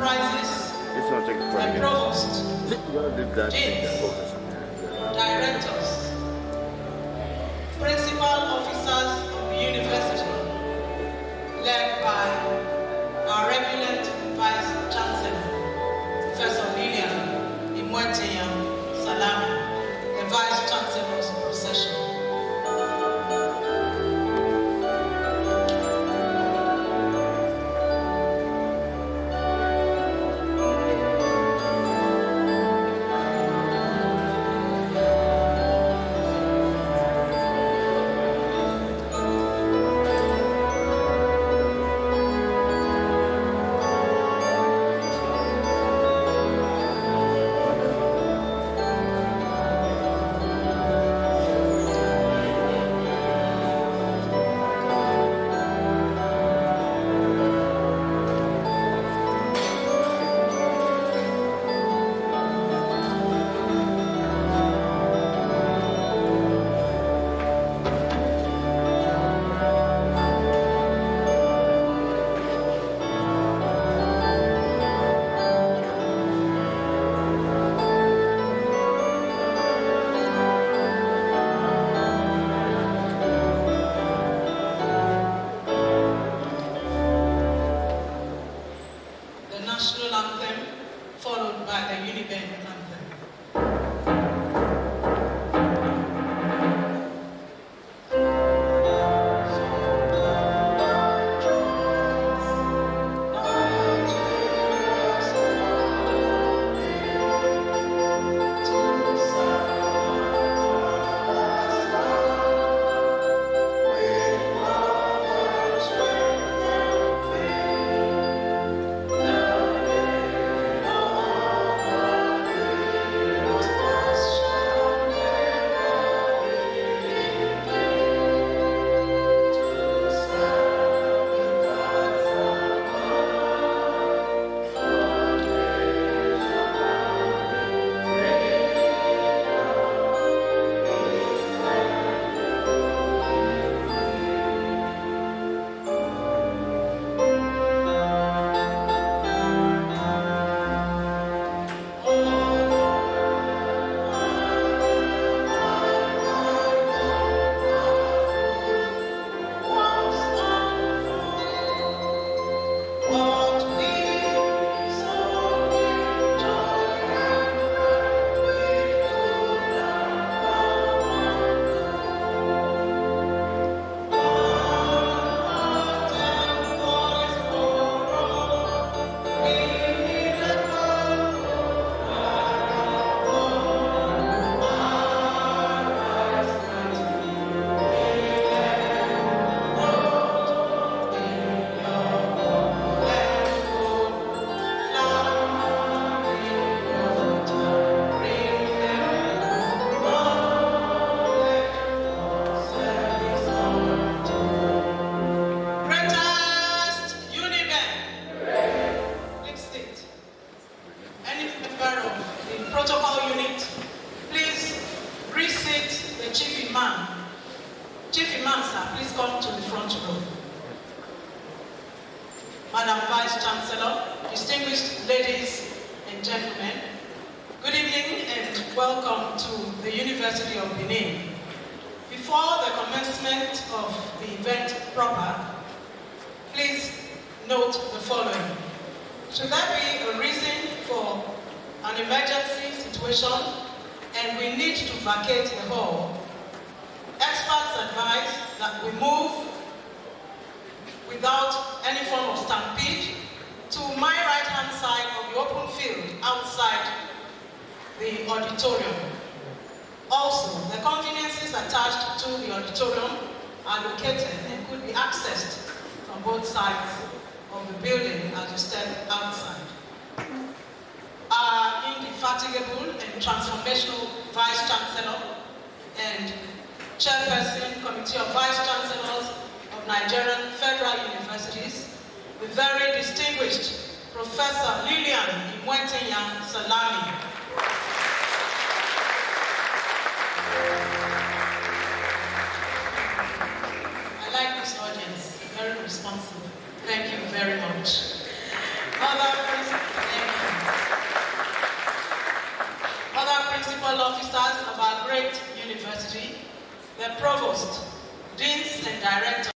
prizes, the provost, deans, directors, principal officers of the university, led by our repellent Vice Chancellor, Professor Lilian Imwetenya Salami, the Vice Chancellor's procession. Madam Vice Chancellor, distinguished ladies and gentlemen, good evening and welcome to the University of Benin. Before the commencement of the event proper, please note the following. Should there be a reason for an emergency situation and we need to vacate the hall, experts advise that we move without any form of stampede to my right-hand side of the open field outside the auditorium. Also, the conveniences attached to the auditorium are located and could be accessed from both sides of the building as you step outside. Our indefatigable and transformational Vice Chancellor and Chairperson, Committee of Vice Chancellors of Nigerian Federal Universities, the very distinguished Professor Lilian Imwetenya Salami. I like this audience, very responsive. Thank you very much. Other the provost, deans and directors,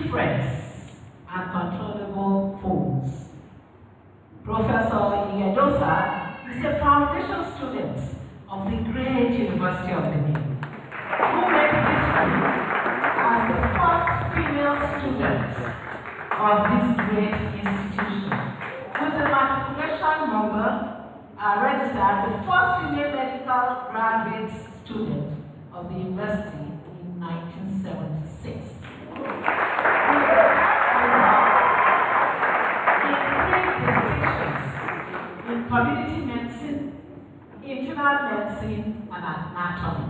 difference and controllable forms. Professor IGHEDOSA is a foundation student of the great University of Benin, who made history as the first female student of this great institution, with the matriculation number registered the first female medical graduate student of the university in 1976. In community medicine, internal medicine, and anatomy.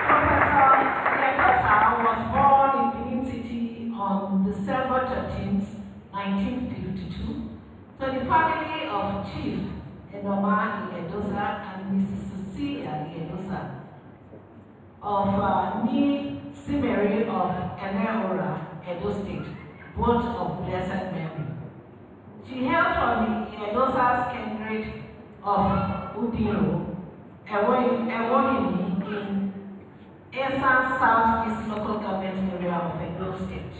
Professor IGHEDOSA was born in Benin City on December 13, 1952, to the family of Chief Enoma IGHEDOSA and Mrs. Cecilia IGHEDOSA of Ni Simeri of Eneora, Edo State, both of blessed memory. She hailed from the IGHEDOSA's kindred of Udiro, Ewonimi in Esan Southeast local government area of Edo State.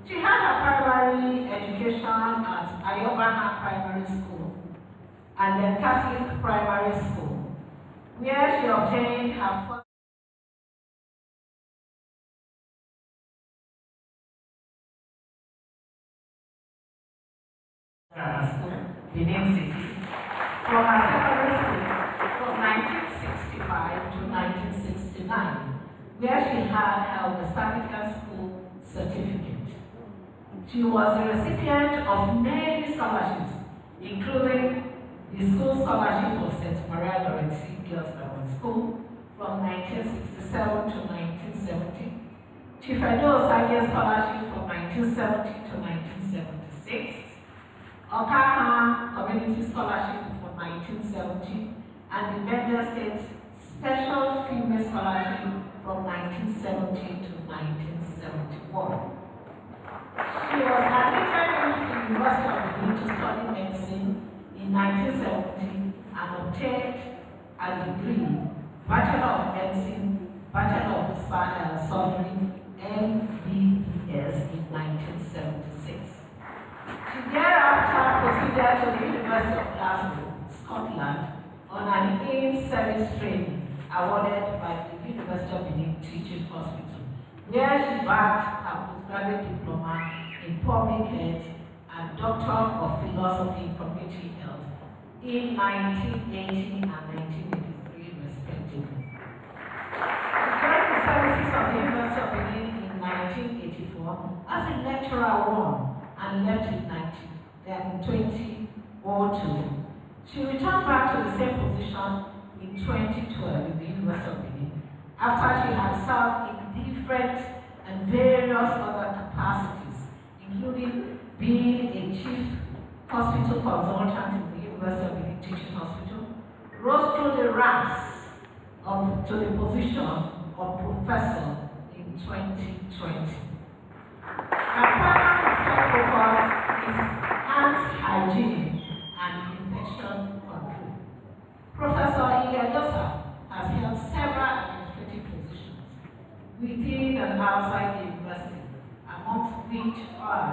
She had her primary education at Ayobana Primary School and then Catholic Primary School, where she obtained her first school, Benin City, from her secondary school from 1965 to 1969, where she had her Western School certificate. She was a recipient of many scholarships, including the school scholarship of St. Maria Lorenzi Girls Grammar School from 1967 to 1970, Chief Edo-Osagie Scholarship from 1970 to 1976, Okama Community Scholarship from 1970, and the Benin State Special Female Scholarship from 1970 to 1971. She was admitted into the University of Benin to study medicine in 1970 and obtained a degree, Bachelor of Medicine, Bachelor of Surgery, MBBS in 1976. She thereafter proceeded to the University of Glasgow, Scotland, on an in-service training awarded by the University of Benin Teaching Hospital, where she bagged her postgraduate diploma in public health and Doctor of Philosophy in Community Health in 1980 and 1983, respectively. She joined the services of the University of Benin in 1984 as a lecturer one and left in 2002. She returned back to the same position in 2012 in the University of Benin after she had served in different and various other capacities, including being a chief hospital consultant in the University of Benin Teaching Hospital, rose through the ranks to the position of professor in 2020. Her primary research focus is enhanced hygiene and infection control. Professor IGHEDOSA has held several administrative positions within and outside the university, amongst which are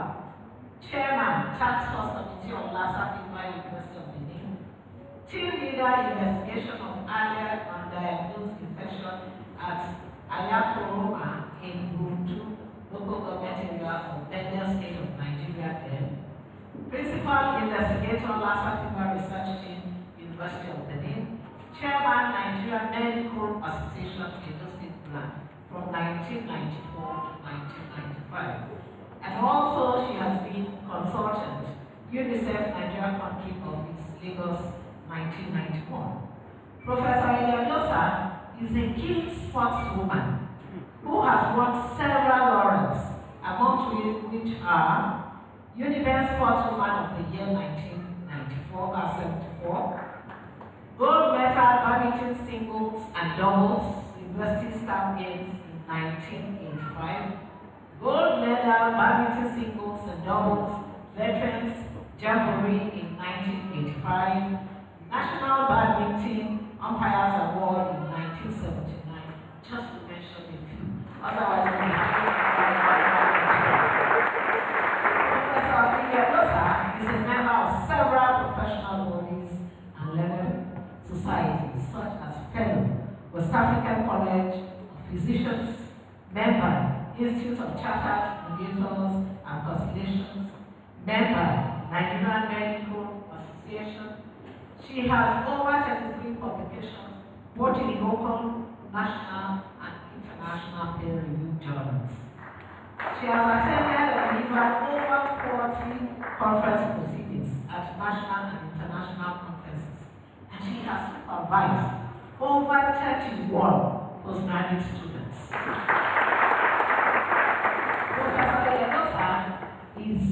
Chairman, Task Force Committee on Lassa Fever, University of Benin, Team Leader Investigation of Early Undiagnosed Infection at Ayakoroma in Buntu, local government area of Benin State of Nigeria, Principal Investigator, Lassa Fever Research Team, University of Benin, Chairman, Nigeria Medical Association, Edo State Branch, from 1994 to 1995. And also she has been consultant, UNICEF Nigeria Country Office, Lagos, 1991. Professor IGHEDOSA is a key sportswoman who has won several laurels, among which are Univen Sportswoman of the Year 1994-74, Gold Medal Badminton Singles and Doubles, University Staff Games in 1985, Gold Medal Badminton Singles and Doubles, Veterans Jamboree in 1985, National Badminton Umpires Award in 1979, just to mention a few. otherwise known as Professor IGHEDOSA is a member of several professional bodies and learned societies, such as Fellow, West African College of Physicians, member, Institute of Chartered Mediators and Conciliations, member, Nigerian Medical Association. She has over 33 publications, both in local, national, and international peer-reviewed journals. She has attended and delivered over 40 conference proceedings at national and international conferences, and she has supervised over 31 postgraduate students. Professor IGHEDOSA is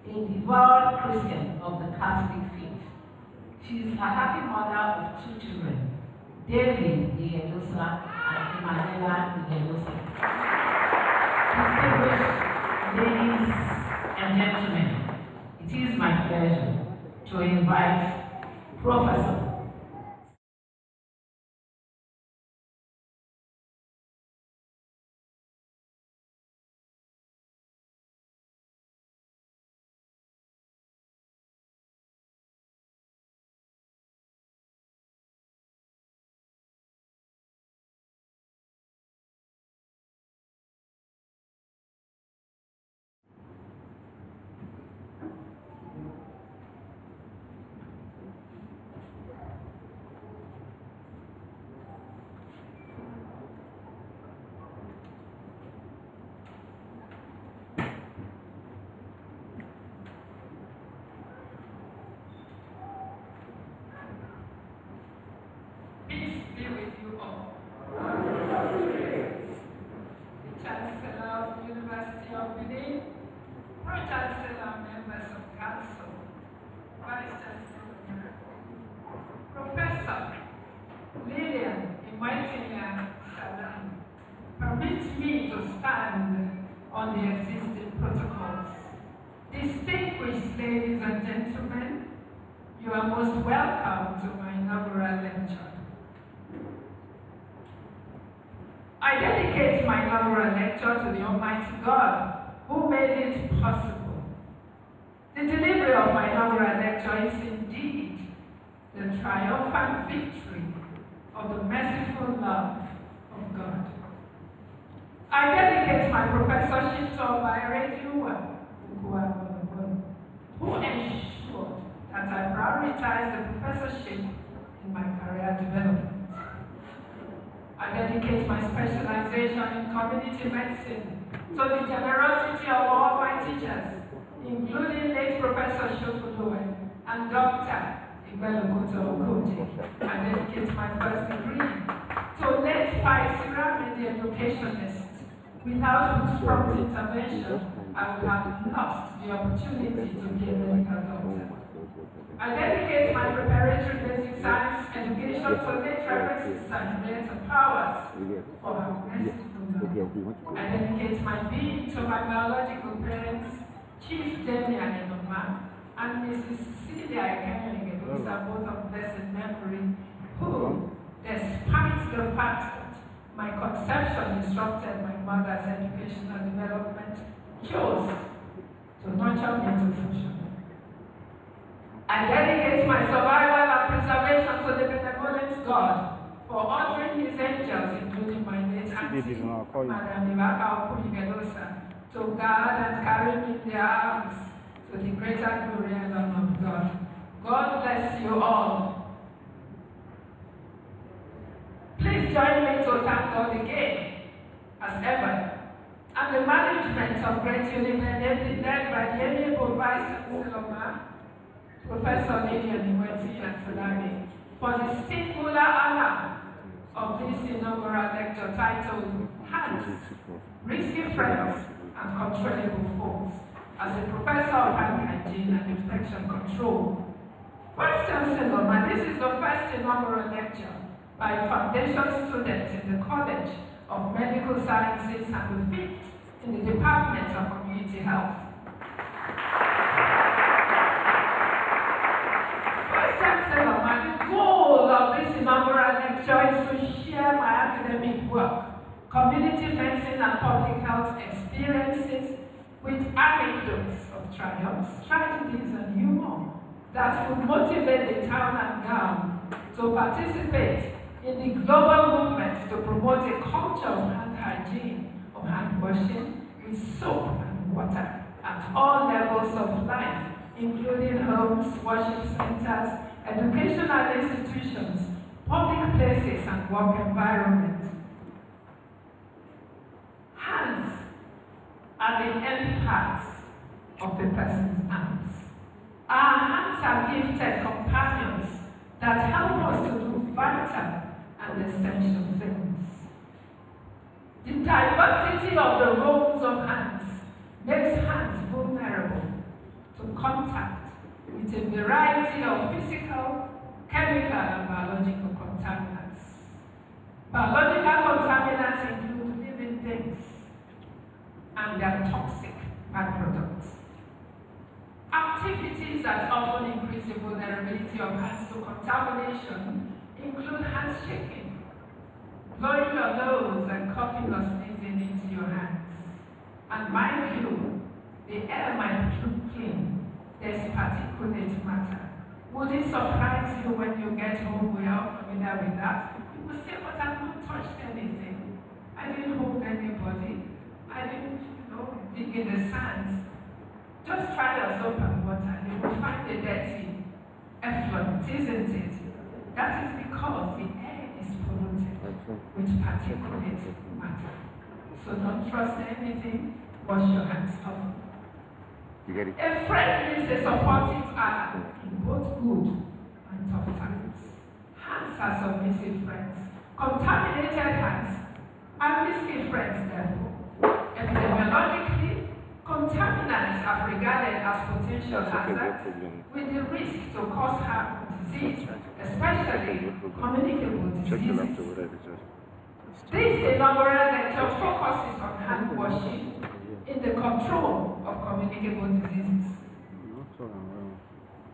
a devout Christian of the Catholic faith. She is a happy mother of 2 children, David IGHEDOSA and Emanuela IGHEDOSA. Distinguished ladies and gentlemen, it is my pleasure to invite Professor be with you all. The Chancellor of the University of Benin, Pro-Chancellor, members of Council, Vice Chancellor, Professor Lillian Imwaitinga Salam, permit me to stand on the existing protocols. Distinguished ladies and gentlemen, you are most welcome to my inaugural lecture. I dedicate my inaugural lecture to the Almighty God, who made it possible. The delivery of my inaugural lecture is indeed the triumphant victory of the merciful love of God. I dedicate my professorship to Obaerediowa, who ensured that I prioritize the professorship in my career development. I dedicate my specialization in community medicine to the generosity of all my teachers, including late Professor Shofulue and Dr. Igbelukuto Okoje. I dedicate my first degree to late Paisira, the educationist, without whose prompt intervention I would have lost the opportunity to be a medical doctor. I dedicate my preparatory basic science education to late Reverend Sister Henrietta Powers for her merciful love. I dedicate my being to my biological parents, Chief Demian Enoma and Mrs. Cecilia IGHEDOSA, both of blessed memory, who, despite the fact that my conception disrupted my mother's educational development, chose to nurture me to function. I dedicate my survival and preservation to the benevolent God for ordering his angels, including my late auntie, Madam Ibaka IGHEDOSA, to guard and carry me in their arms to the greater glory and honor of God. God bless you all. Please join me to thank God again, as ever, and the management of Great UDINMADE, led by the amiable Vice Chancellor, Professor Lillian Imwaitinga Salam, for the singular honor of this inaugural lecture titled Hands, Risky Friends, and Controllable Foes, as a professor of hygiene and infection control. Vice Chancellor, this is the first inaugural lecture by foundation students in the College of Medical Sciences and the fifth in the Department of Community Health. Vice Chancellor, the goal of this inaugural lecture is to share my academic work community medicine and public health experiences with anecdotes of triumphs, tragedies, and humor that would motivate the town and gown to participate in the global movement to promote a culture of hand hygiene, of hand washing with soap and water at all levels of life, including homes, worship centers, educational institutions, public places, and work environments. Hands are the end parts of the person's arms. Our hands are gifted companions that help us to do vital and essential things. The diversity of the roles of hands makes hands vulnerable to contact with a variety of physical, chemical, and biological contaminants. Biological contaminants include living things and their toxic byproducts. Activities that often increase the vulnerability of hands to contamination include handshaking, blowing your nose and coughing or sneezing into your hands. And mind you, the air might look clean. There's particulate matter. Would it surprise you when you get home? We are all familiar with that. You will say, but I've not touched anything. I didn't hold anybody. I didn't, dig in the sands. Just try your soap and water. You will find the dirty effluent, isn't it? That is because the air is polluted with particulate matter. So don't trust anything. Wash your hands often. You get it? A friend is a supportive arm in both good and tough times. Hands are submissive friends. Contaminated hands are risky friends, therefore. Epidemiologically, contaminants are regarded as potential hazards with the risk to cause harm and disease, especially communicable diseases. This inaugural lecture focuses on hand washing in the control of communicable diseases.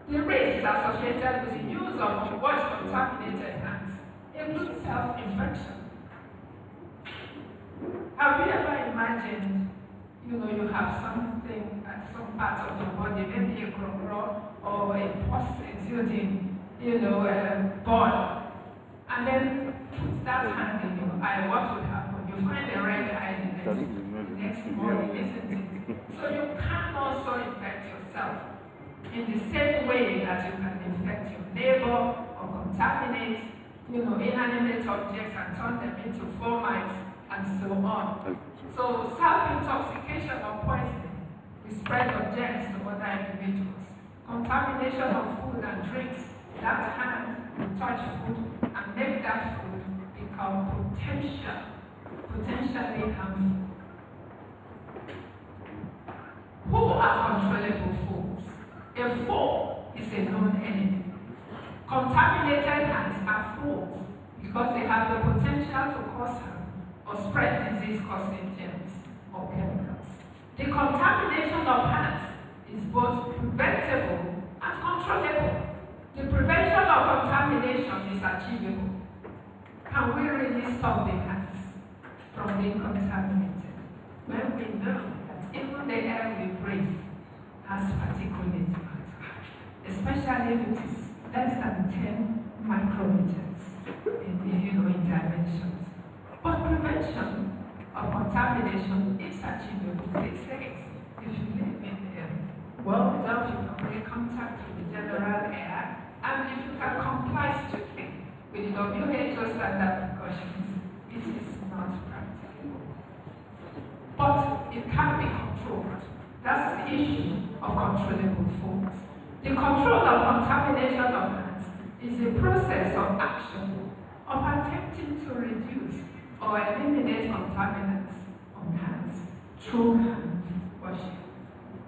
The risks associated with the use of unwashed contaminated hands include self-infection. Have you ever imagined, you have something at some part of your body, maybe a crocodile or a pus exuding, ball, and then put that hand in your eye, what would happen? You find a red eye the next morning, isn't it? So you can also infect yourself in the same way that you can infect your neighbor or contaminate, inanimate objects and turn them into fomites and so on. So self-intoxication or poisoning will spread objects to other individuals. Contamination of food and drinks, that hand will touch food and make that food become potentially harmful. Who are controllable foes? A foe is a known enemy. Contaminated hands are foes because they have the potential to cause harm or spread disease-causing germs or chemicals. The contamination of hands is both preventable and controllable. The prevention of contamination is achievable. Can we really stop the hands from being contaminated when we know that even the air we breathe has particulate matter, especially if it is less than 10 micrometers in dimensions? But prevention of contamination is achievable. It says if you live in well-enough, you can make contact with the general air, and if you can comply strictly with the WHO standard precautions, it is not practicable. But it can be controlled. That's the issue of controllable foes. The control of contamination of hands is a process of action of attempting to reduce or eliminate contaminants on hands through hand washing.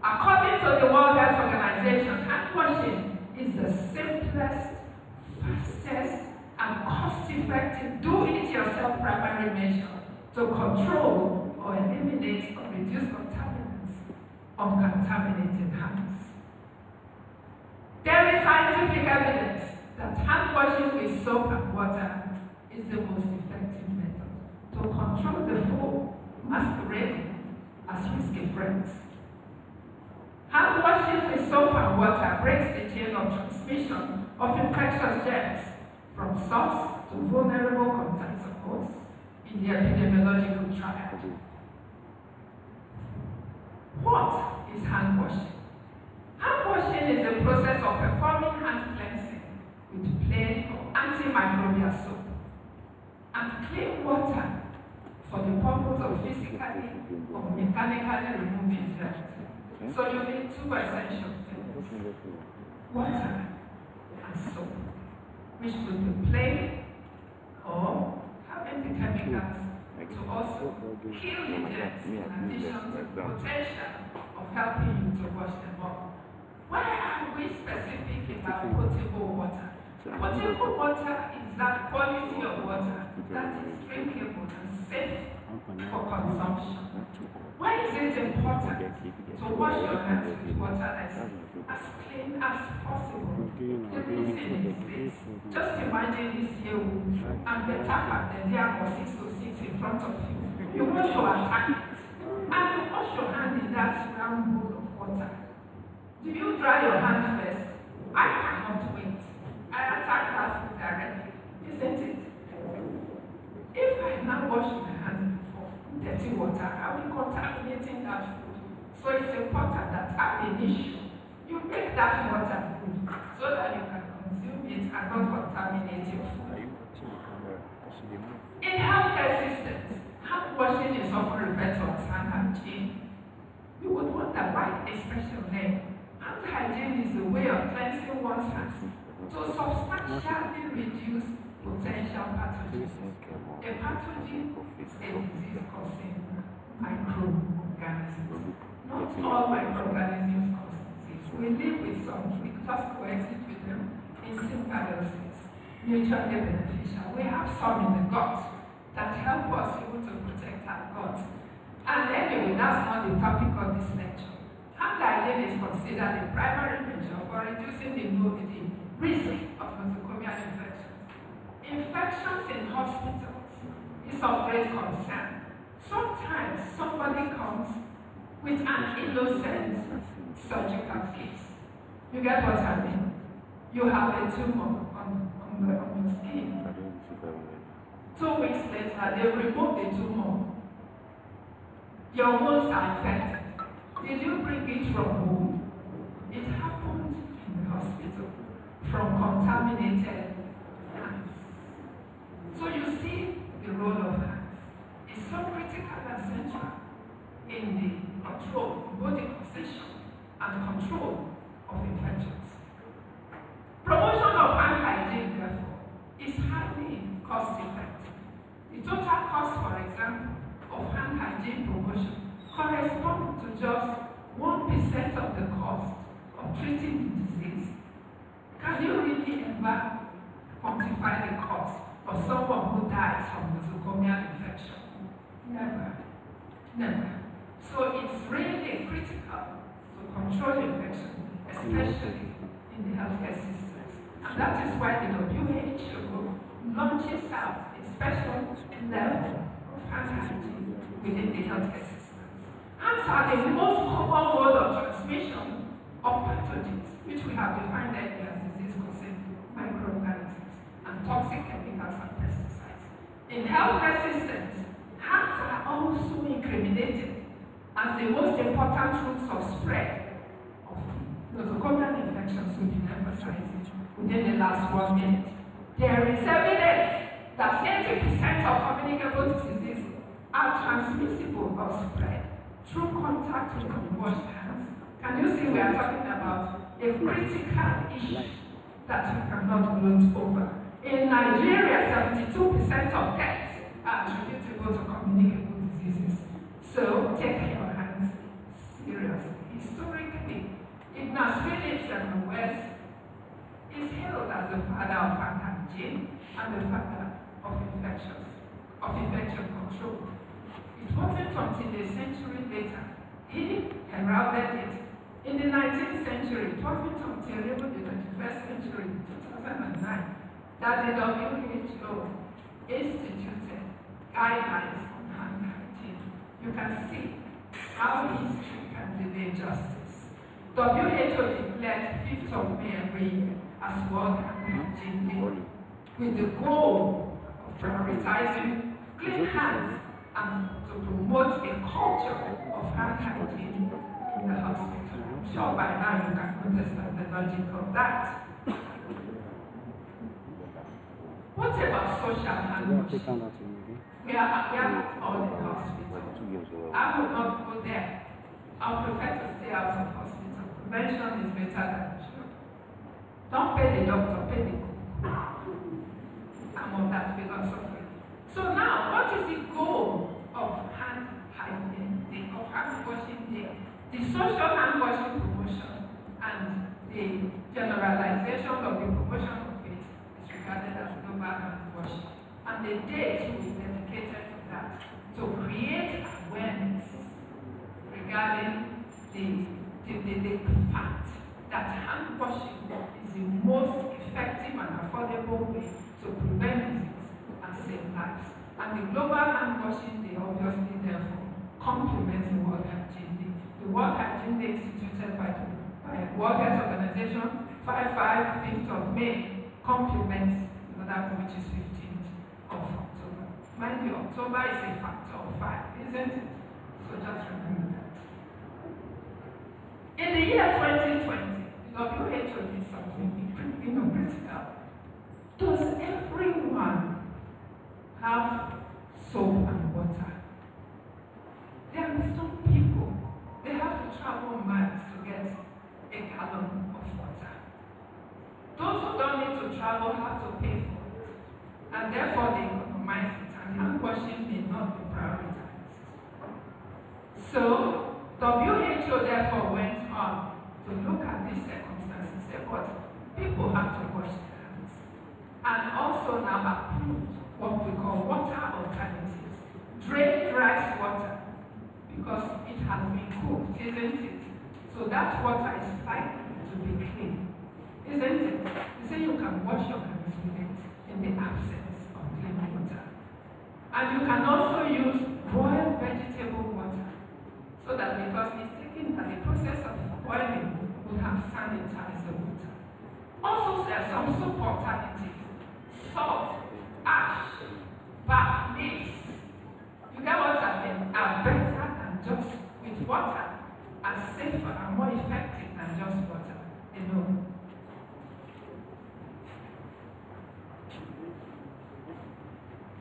According to the World Health Organization, hand washing is the simplest, fastest, and cost-effective do-it-yourself primary measure to control or eliminate or reduce contaminants on contaminated hands. There is scientific evidence that hand washing with soap and water is the most effective method. to control the foe masquerading as risky friends. Hand washing with soap and water breaks the chain of transmission of infectious germs from source to vulnerable contact hosts in the epidemiological triad. What is hand washing? Hand washing is the process of performing hand cleansing with plain or antimicrobial soap and clean water for the purpose of physically or mechanically removing dirt. So you need two essential things: water and soap, which will be plain or having the chemicals to also kill the germs in addition to the potential of helping you to wash them off. Why are we specific about potable water? Potable water is that quality of water that is drinkable and safe for consumption. Why is it important to wash your hands with water that's as clean as possible? The reason is this. Just imagine this here and the tapper, the diagnosis in front of you. You want to attack it. And you wash your hand in that round bowl of water. Do you dry your hand first? I cannot wait. I attack that food directly, isn't it? If I now wash my hands before dirty water, I'll be contaminating that food. So it's important that at the issue, you make that water good so that you can consume it and not contaminate your food. In healthcare systems, hand washing is often referred to as hand hygiene. You would wonder why a special name. Hand hygiene is a way of cleansing one's hands to substantially reduce potential pathogens. A pathogen is a disease-causing microorganism. Not all microorganisms cause disease. We live with some, we just coexist with them in symbiosis, mutually beneficial. We have some in the gut that help us able to protect our gut. And anyway, that's not the topic of this lecture. Hand hygiene is considered a primary measure for reducing the risk of nosocomial infections. Infections in hospitals is of great concern. Sometimes somebody comes with an innocent surgical case. You get what I mean? You have a tumor on your skin. 2 weeks later, they remove the tumor. Your wounds are infected. Did you bring it from home? It happened in the hospital from contaminated hands. So you see the role of hands is so critical and central in the control, body position and control of infections. Promotion of hand hygiene, therefore, is highly cost-effective. The total cost, for example, of hand hygiene promotion corresponds to just 1% of the cost of treating the disease. Can you really ever quantify the cost of someone who dies from nosocomial infection? Never. Never. So it's really critical to control infection, especially in the healthcare systems. And that is why the WHO launches out a special level of hand hygiene within the healthcare systems. Hands are the most common mode of transmission of pathogens, which we have defined earlier as disease-causing microorganisms and toxic chemicals and pesticides. In healthcare systems, hands are also incriminated as the most important routes of spread of nosocomial infections we've been emphasizing within the last 1 minute. There is evidence that 80% of communicable diseases are transmissible or spread through contact with unwashed hands. Can you see we are talking about a critical issue that we cannot gloss over? In Nigeria, 72% of deaths are attributable to communicable diseases. So take your hands seriously. Historically, Ignaz Phillips and the West is hailed as the father of hand hygiene and the father of infection control. It wasn't until a century later he heralded it. In the 19th century, it wasn't until even the 21st century, 2009, that the WHO instituted guidelines on hand hygiene, you can see how history can delay justice. WHO declared 5th of May every year as World Hygiene Day, with the goal of prioritizing clean hands and to promote a culture of hand hygiene in the hospital. I'm sure by now you can understand the logic of that. What about social hand washing? We are all in the hospital. I will not go there. I prefer to stay out of hospital. Prevention is better than cure. Don't pay the doctor, pay the cook. I'm on that philosophy. So now, what is the goal of hand hygiene day, of hand washing day? The social hand washing promotion and the generalization of the promotion of it is regarded as global hand washing. And the day too is dedicated to that, to create awareness regarding the fact that hand washing is the most effective and affordable way to prevent disease and save lives. And the Global Hand Washing Day obviously therefore complements the World Hygiene Day. The World Hygiene Day instituted by the World Health Organization, 5th of May, complements another one which is 15th of October. Mind you, October is a factor of 5, isn't it? So just remember that. In the year 2020, the WHO did something critical. Does everyone have soap and water? There are some people, they have to travel miles to get a gallon of water. Those who don't need to travel have to pay for it, and therefore they economize it, and hand washing may not be prioritized. So, WHO therefore went on to look at these circumstances and say, but people have to wash their hands. And also now approved what we call water alternatives. Drained rice water, because it has been cooked, isn't it? So that water is likely to be clean, isn't it? You say you can wash your hands with it in the absence of clean water. And you can also use boiled vegetable water, so that because it's taken as a process of boiling would have sanitized the water. Also, there are some soap alternatives. Salt, ash, bark, leaves. You get what I mean? Are better than just with water, are safer and more effective than just water alone.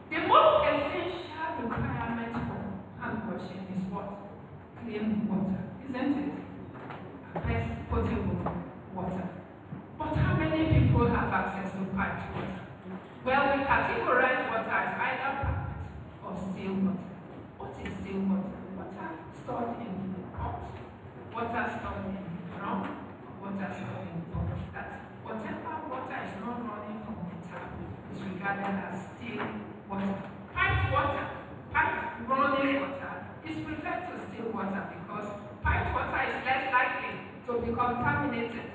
The most essential requirement for hand washing is what? Clean water, isn't it? Best potable water. But how many people have access to piped water? Well, we categorize water as either piped or still water. What is still water? Water stored in the pot, water stored in the drum, water stored in the pot. That whatever water is not running from the tap is regarded as still water. Piped water, piped running water is referred to still water because piped water is less likely to be contaminated.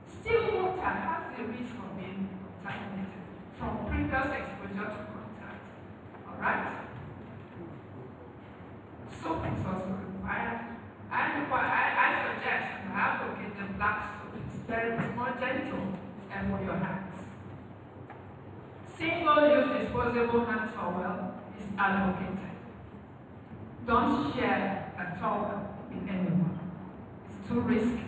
Still water has the risk of being contaminated from previous exposure to contact. Alright? Soap is also required. I suggest and I advocate the black soap. It's more gentle and for your hands. Single-use disposable hand towel is advocated. Don't share a towel with anyone. It's too risky.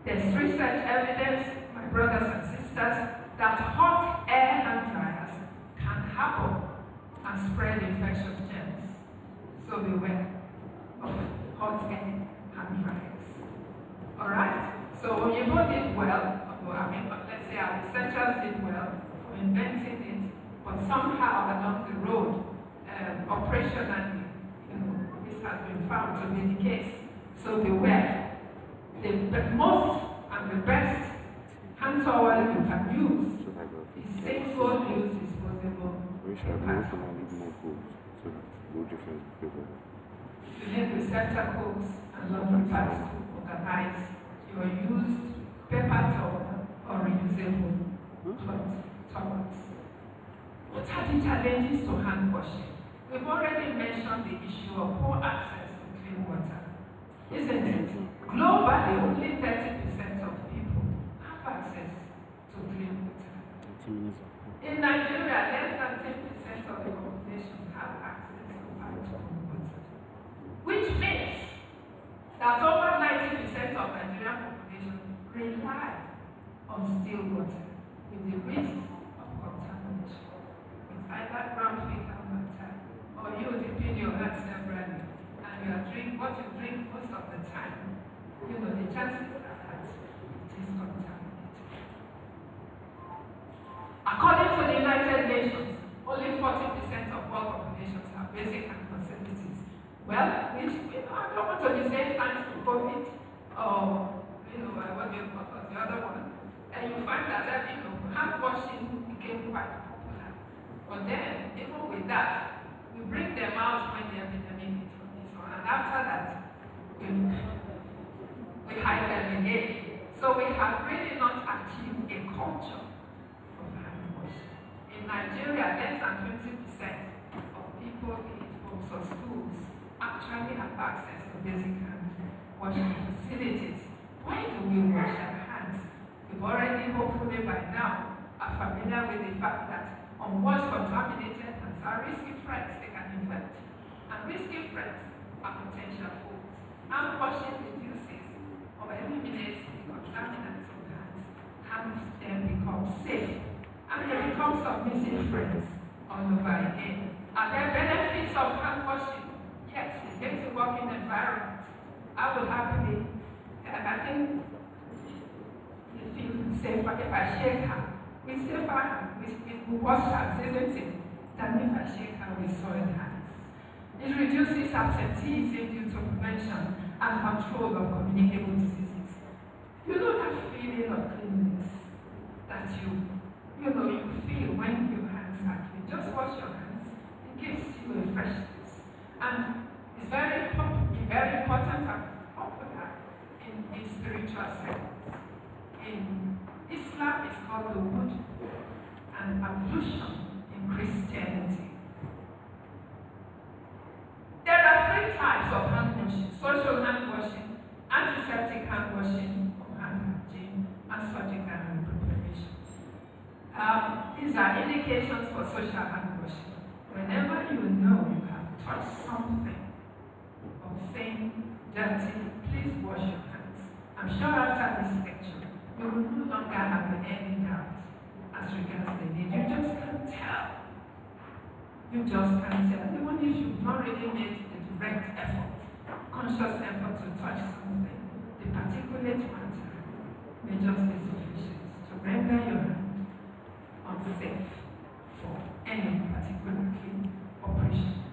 There's research evidence, my brothers and sisters, that hot air hand dryers can happen and spread infectious germs. So beware of hot air hand dryers. Alright? So Oyibo did well, let's say our researchers did well for inventing it, but somehow along the road, operationally, this has been found to be the case. So beware. The most and the best hand towel you can use is single-use disposable. You need receptacles and laundry pads to organize your used paper towel or reusable cloth towels. What are the challenges to hand washing? We've already mentioned the issue of poor access to clean water, isn't it? Globally, only 30% of people have access to clean water. In Nigeria, less than 10% of the population have access to potable water, which means that over 90% of Nigerian population rely on still water with the risk of contamination with either ground fecal matter or you dipping your hands severally and you are drinking what you drink most of the time. You know, the chances are that it is contaminated. According to the United Nations, only 40% of world populations have basic health facilities. Well, which, I don't want to be saying thanks to COVID or, what do you call the other one. And you find that, hand washing became quite popular. But then, even with that, we bring them out when the epidemic is on. And after that, we hide them again. So we have really not achieved a culture of hand washing. In Nigeria, less than 20% of people in homes or schools actually have access to basic hand washing facilities. Why do we wash our hands? We've already, hopefully by now, are familiar with the fact that unwashed contaminated hands are risky threats they can infect. And risky threats are potential foods. Hand washing reduces or eliminates the contaminants of hands. Hands then become safe. And they become submissive friends all over again. Are there benefits of hand washing? Yes, it makes a working environment. I will happily, I think, feel safer if I shake hands. We safer hands, we wash hands, isn't it? Than if I shake hands with soiled hands. It reduces absenteeism due to prevention and control of communicable diseases. You know that feeling of cleanliness that you feel when your hands are clean. Just wash your hands. It gives you a freshness. And it's very important and popular in spiritual settings. In Islam, it's called the wudu, and ablution in Christianity. There are 3 types of hand washing: social hand washing, antiseptic hand washing, or hand hygiene, and surgical preparation. These are indications for social hand washing. Whenever you know you have touched something of saying dirty, please wash your hands. I'm sure after this lecture, you will no longer have any doubt as regards the need. You just can't tell. You just can't tell. Even if you've not really made the direct effort, conscious effort to touch something, the particulate matter may just be sufficient to render your hand unsafe for any particular clean operation.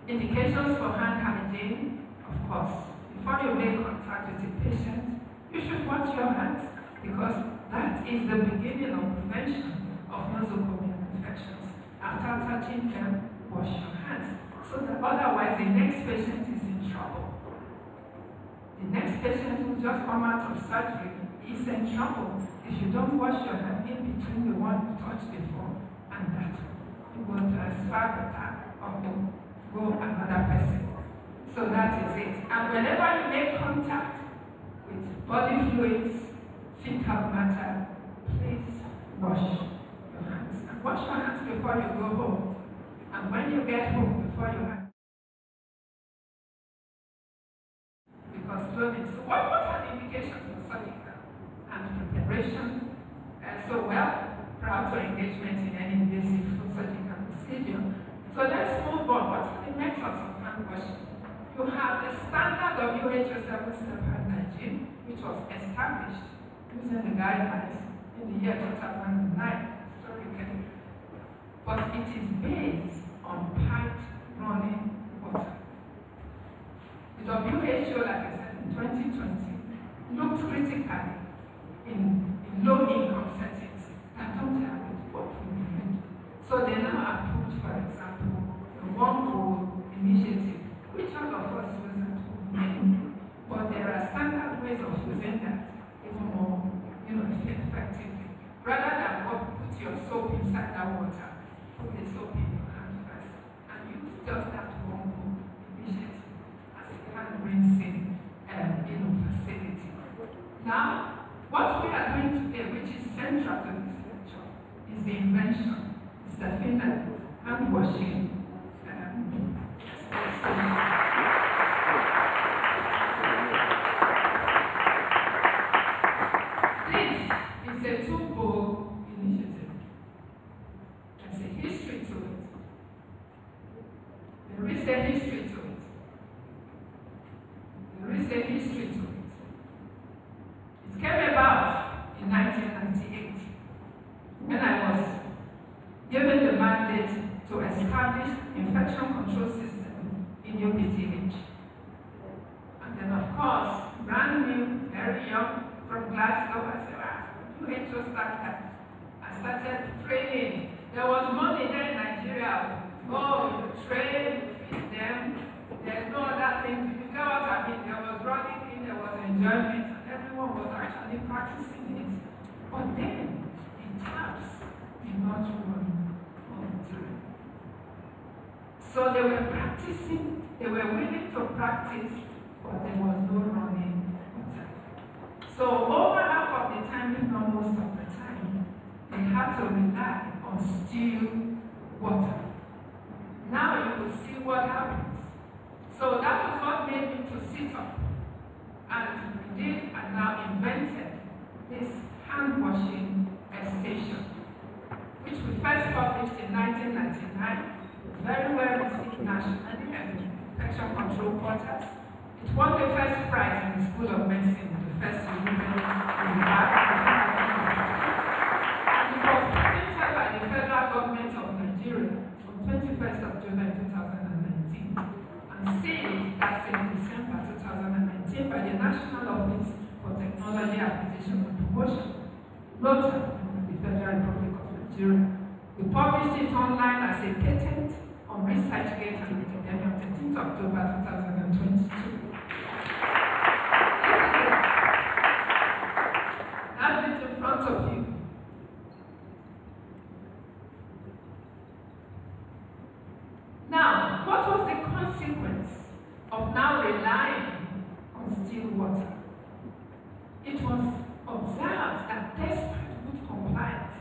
Indications for hand hygiene, of course. Before you make contact with a patient, you should wash your hands because that is the beginning of prevention of nosocomial infections. After touching them, wash your hands so that otherwise the next patient is in trouble. The next patient who just come out of surgery is in trouble if you don't wash your hand in between the one you touched before and that one. You will transfer the tap or go another person. So that is it. And whenever you make contact with body fluids, fecal matter, please wash your hands. And wash your hands before you go home. And when you get home, before you have. Because clothing. So what are the indications for surgical and preparation? Proud for engagement in any invasive surgical procedure. So let's move on. What are the methods of hand washing? You have the standard WHO 7-step hand hygiene, which was established using the guidelines in the year 2009, historically. But it is based on piped running water. The WHO, like I said, in 2020, looked critically in low-income settings that don't have it, what we need. So they now approved, for example, the One Goal initiative, which all of us use at home. But there are standard ways of using that even more, effectively. Rather than put your soap inside that water, put the soap in your hand first, and you is the invention, STEPHENA hand washing station. This is a two-bowl initiative. There's a history to it. There is a history to it. There is a history to it. It came about in 1998 when I was given the mandate to establish infection control system in UDINMADE. And then, of course, brand new, very young, from Glasgow, I said, you ain't just like that. I started training. There was money there in Nigeria. Oh, you train, you feed them. There's no other thing. You get what I mean? There was running in, there was enjoyment, and everyone was actually practicing it. But then, the tabs did not run all the time. So they were practicing, they were willing to practice, but there was no running water. So over half of the time, if not most of the time, they had to rely on still water. Now you will see what happens. So that was what made me to sit up. And we did and now invented this hand washing station, which we first published in 1999. Very well received nationally and infection control quarters. It won the first prize in the School of Medicine, the first women in the back. And it was patented by the federal government of Nigeria on 21st of July 2019 and sealed that same December 2019 by the National Office for Technology Acquisition and Promotion, notably the Federal Republic of Nigeria. We published it online as a patent on ResearchGate and Wikipedia on 13th October 2022. Have it in front of you. Now, what was the consequence of now relying on still water? It was observed that despite good compliance,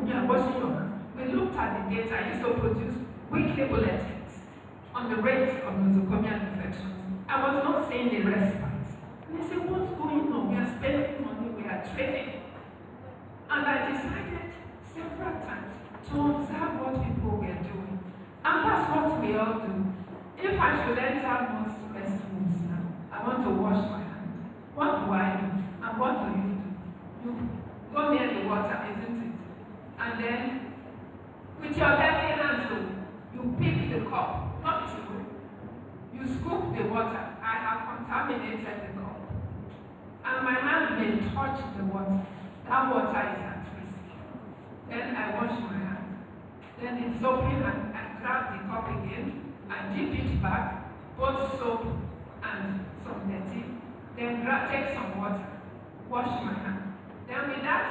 we are washing your hands. We looked at the data. I used to produce weekly bulletins on the rate of nosocomial infections. I was not seeing the respite. And I said, what's going on? We are spending money, we are training. And I decided several times to observe what people were doing. And that's what we all do. If I should enter most restrooms now, I want to wash my hands. What do I do? And what do? You go near the water, isn't it? And then, with your dirty hands, you pick the cup, not the way. You scoop the water. I have contaminated the cup. And my hand may touch the water. That water is at risk. Then I wash my hand. Then it's open and I grab the cup again. I dip it back, both soap and some dirty. Then take some water. Wash my hand. Then with that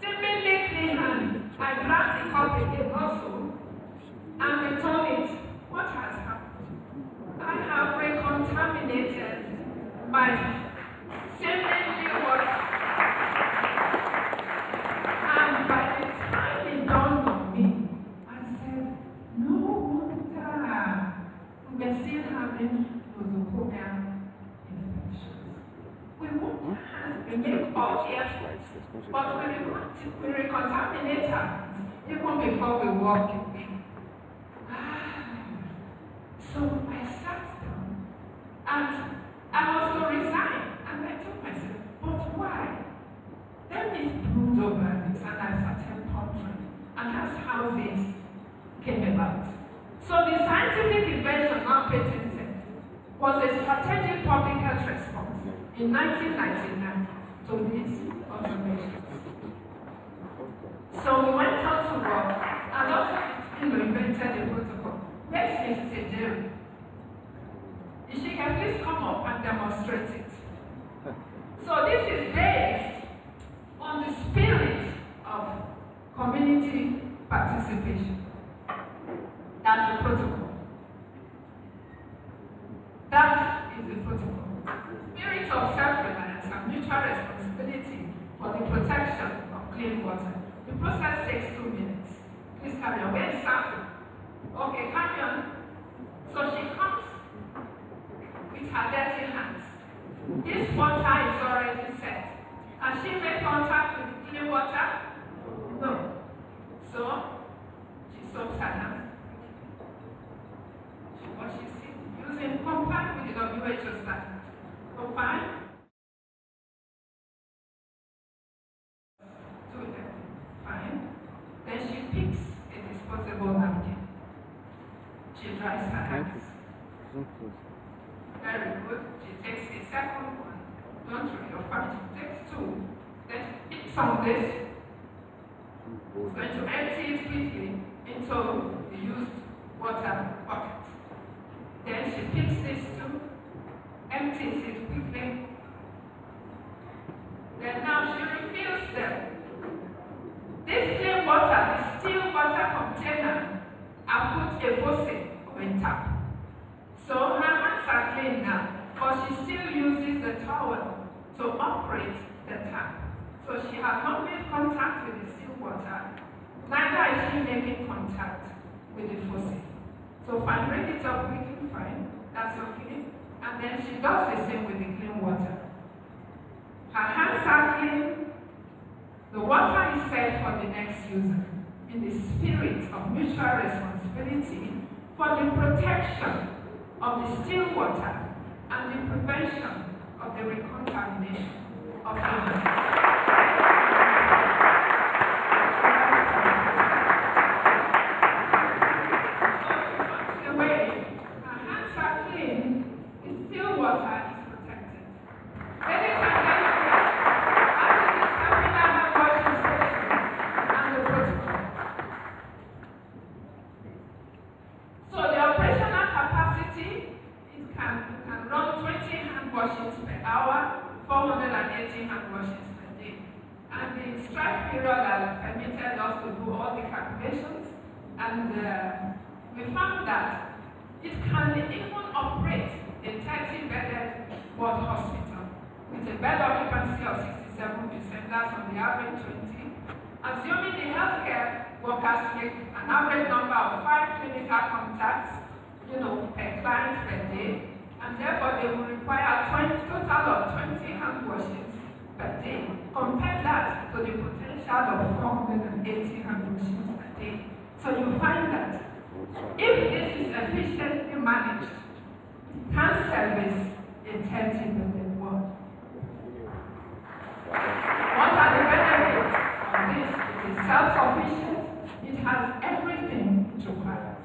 seemingly clean hand, I grab the cup again also and return it. What has happened? I have recontaminated my seemingly water. And by the time it dawned on me, I said, no wonder we're still having nosocomial infections. We won't have to make all the efforts, but we recontaminate our hands even before we walk away. So I sat down and I was so resigned, and I told myself, but why? Then it brooded over this and I started pondering, and that's how this came about. So the scientific invention now patented was a strategic public health response in 1999 to these observations. So we went on to work and also invented a protocol. Where's Mrs. Jerry? If she can please come up and demonstrate it. So this is based on the spirit of community participation. That's the protocol. That is the protocol. Spirit of self-reliance and mutual responsibility for the protection of clean water. The process Carrion, where's Sam? Okay, Carrion. So she comes with her dirty hands. This water is already set. Has she made contact with clean water? No. So she soaks her hands. She washes it using comply with the WHO standard. Comply. Fine. Then she picks a disposable napkin. She dries her hands. Very good. She takes a second one. Don't worry, you're fine. She takes two. Then she picks on this. She's going to empty it quickly into the used water bucket. Then she picks these two, empties it quickly. Then now she refills them. This clean water, the still water container, I put a faucet or a tap. So her hands are clean now, but she still uses the towel to operate the tap. So she has not made contact with the still water, neither is she making contact with the faucet. So fine, bring it up quickly, fine, that's okay. And then she does the same with the clean water. Her hands are clean. The water is set for the next user in the spirit of mutual responsibility for the protection of the still water and the prevention of the recontamination of humans. The way our hands are clean, the still water is protected. Ladies and gentlemen, after the STEPHENA washing station and the protocol. So the operational capacity, you can run 20 hand washings per hour, 480 hand washings per day. And the strike period has permitted us to do all the calculations, and we found that it can even operate a 30-bedded ward hospital with a bed occupancy of 67%, that's on the average 20. Assuming the healthcare workers make an average number of 5 clinical contacts, per client per day, and therefore they will require a total of 20 hand washings per day. Compare that to the potential of 480 hand washings per day. So you find that if this is efficiently managed, it can service a 30-bedded ward. What are the benefits of this? It is self-sufficient. It has everything it requires.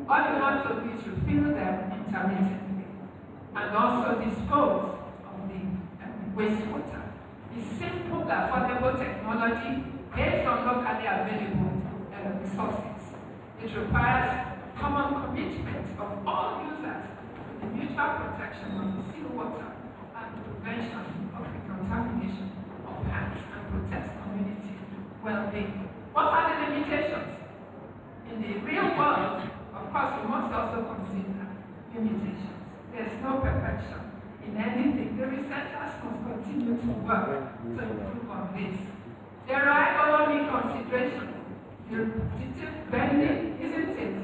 All you have to do is refill them intermittently and also dispose of the wastewater. It's simple, affordable technology based on locally available resources. It requires common commitment of all users to the mutual protection of the still water and the prevention of the contamination of hands and protects community well-being. What are the limitations? In the real world, of course, we must also consider limitations. There's no perfection in anything. The researchers must continue to work to improve on this. There are economic considerations. The repetitive bending, isn't it?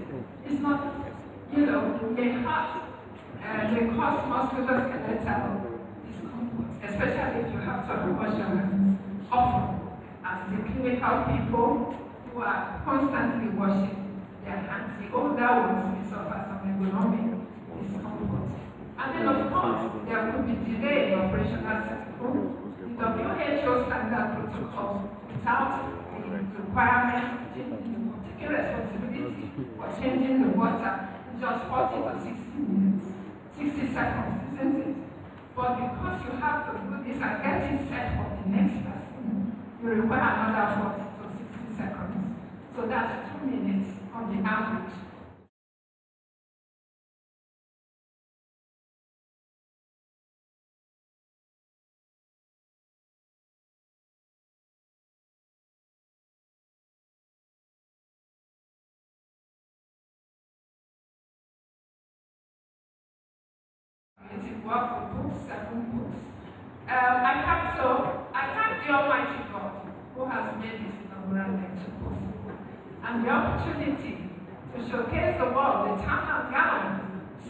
It's not, may hurt, may cause musculoskeletal discomfort, especially if you have to wash your hands often, as the clinical people who are constantly washing their hands. The older ones may suffer some ergonomic discomfort. And then, of course, there could be delay in operational cycle. The WHO standard protocol without the requirement taking responsibility for changing the water in just 40 to 60 minutes, 60 seconds, isn't it? But because you have to do this and get it set for the next person, you require another 40 to 60 seconds. So that's 2 minutes on the average. Work for books, 7 books. I thank the Almighty God who has made this inaugural lecture possible. and the opportunity to showcase the world the town and gown,